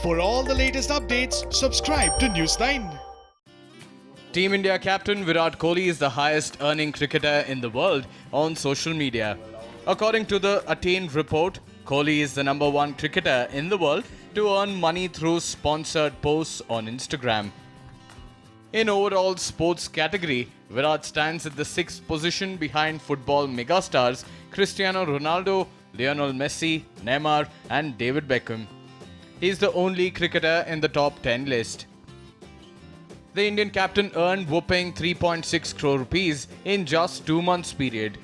For all the latest updates, subscribe to News9. Team India captain Virat Kohli is the highest earning cricketer in the world on social media. According to the Attain report, Kohli is the number one cricketer in the world to earn money through sponsored posts on Instagram. In overall sports category, Virat stands at the 6th position behind football megastars Cristiano Ronaldo, Lionel Messi, Neymar and David Beckham. He is the only cricketer in the top 10 list. The Indian captain earned whopping 3.6 crore rupees in just 2 months period.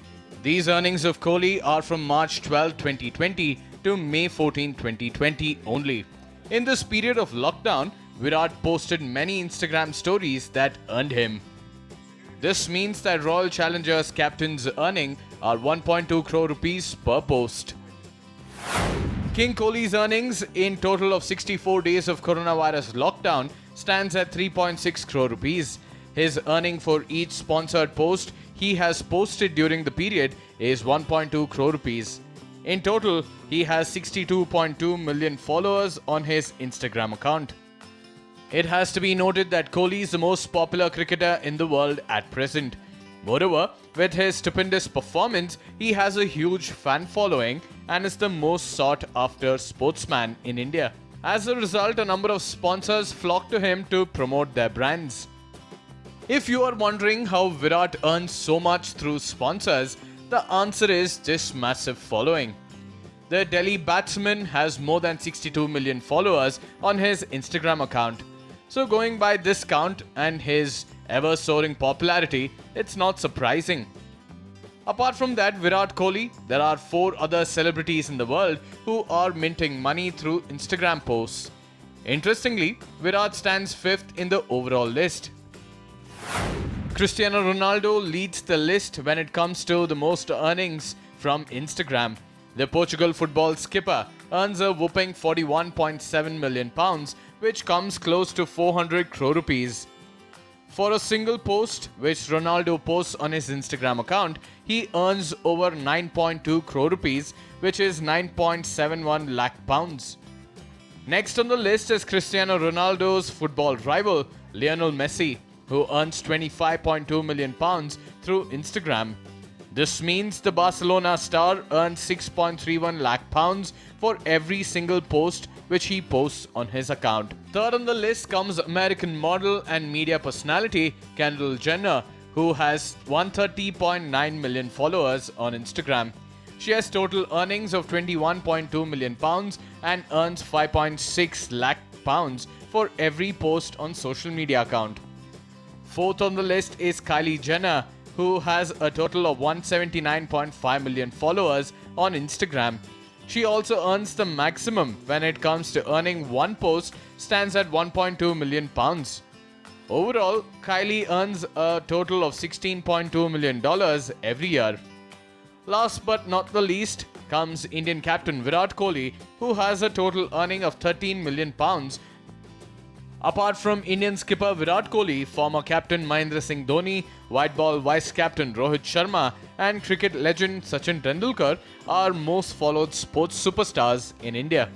These earnings of Kohli are from March 12, 2020 to May 14, 2020 only. In this period of lockdown, Virat posted many Instagram stories that earned him. This means that Royal Challengers captain's earning are 1.2 crore rupees per post. King Kohli's earnings in total of 64 days of coronavirus lockdown stands at 3.6 crore rupees. His earning for each sponsored post he has posted during the period is 1.2 crore rupees. In total, he has 62.2 million followers on his Instagram account. It has to be noted that Kohli is the most popular cricketer in the world at present. Moreover, with his stupendous performance, he has a huge fan following and is the most sought after sportsman in India. As a result, a number of sponsors flock to him to promote their brands. If you are wondering how Virat earns so much through sponsors, the answer is this massive following. The Delhi batsman has more than 62 million followers on his Instagram account. So going by this count and his ever-soaring popularity, it's not surprising. Apart from that, Virat Kohli, there are 4 other celebrities in the world who are minting money through Instagram posts. Interestingly, Virat stands 5th in the overall list. Cristiano Ronaldo leads the list when it comes to the most earnings from Instagram. The Portugal football skipper earns a whopping £41.7 million, which comes close to 400 crore rupees. For a single post which Ronaldo posts on his Instagram account, he earns over 9.2 crore rupees, which is 9.71 lakh pounds. Next on the list is Cristiano Ronaldo's football rival, Lionel Messi, who earns 25.2 million pounds through Instagram. This means the Barcelona star earns 6.31 lakh pounds for every single post which he posts on his account. Third on the list comes American model and media personality Kendall Jenner, who has 130.9 million followers on Instagram. She has total earnings of 21.2 million pounds and earns 5.6 lakh pounds for every post on social media account. Fourth on the list is Kylie Jenner, who has a total of 179.5 million followers on Instagram. She also earns the maximum when it comes to earning one post, stands at 1.2 million pounds. Overall, Kylie earns a total of $16.2 million every year. Last but not the least comes Indian captain Virat Kohli, who has a total earning of 13 million pounds. Apart from Indian skipper Virat Kohli, former captain Mahendra Singh Dhoni, white ball vice captain Rohit Sharma and cricket legend Sachin Tendulkar are most followed sports superstars in India.